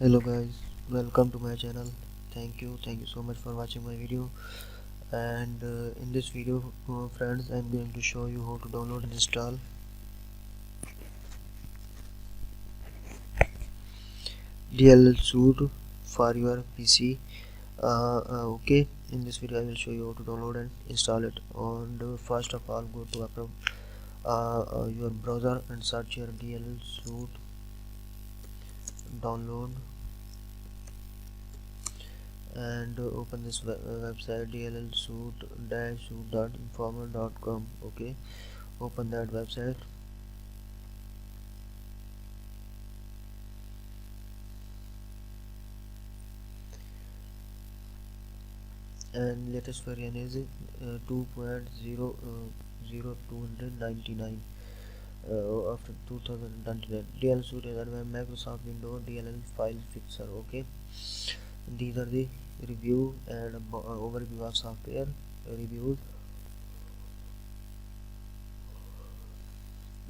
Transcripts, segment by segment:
Hello guys, welcome to my channel. Thank you so much for watching my video. And in this video friends, I'm going to show you how to download and install DLL suite for your PC. Okay, in this video I will show you how to download and install it. And first of all, go to your browser and search your DLL suite download, and open this website dllsuite-suite.informer.com. okay, open that website, and latest variant is 2.00299 after 2029. DLL suite is run by Microsoft Windows DLL file fixer. Okay, these are the review and overview of software reviews,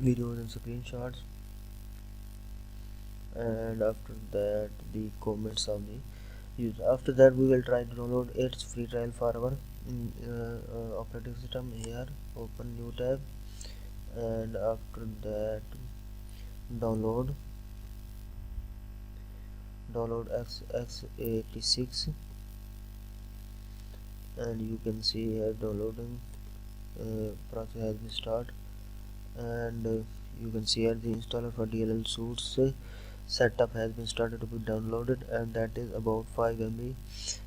videos and screenshots, and after that the comments of the user. After that we will try to download its free trial for our operating system. Here open new tab, and after that download x86, and you can see here downloading process has been started. And you can see here the installer for DLL suites setup has been started to be downloaded, and that is about 5 MB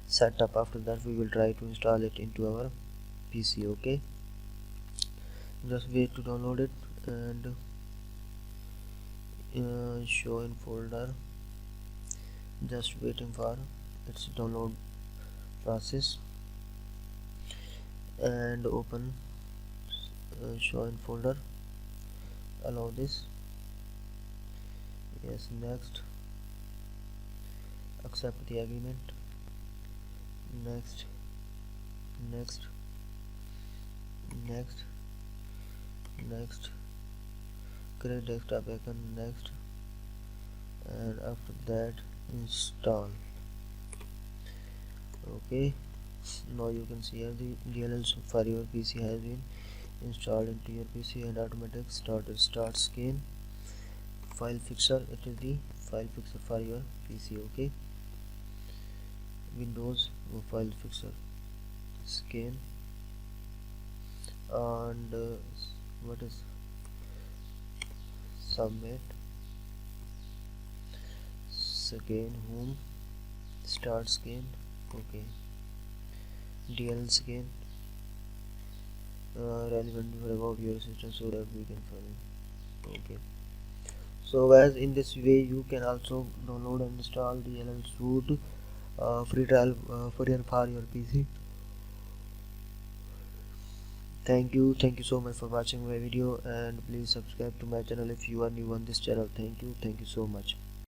setup. After that we will try to install it into our PC. okay, just wait to download it, and show in folder, just waiting for its download process, and open show in folder, allow this, yes, next, accept the agreement, next, next, next, next, create desktop icon, next, and after that install. okay, now you can see here the DLL for your PC has been installed into your PC, and automatic start scan file fixer. It is the file fixer for your PC. okay, Windows file fixer scan, and what is submit scan home start scan. okay, DLL scan relevant for about your system so that we can find it. okay, so guys, in this way you can also download and install the DLL suite free trial for your PC. Thank you so much for watching my video, and please subscribe to my channel if you are new on this channel. Thank you so much.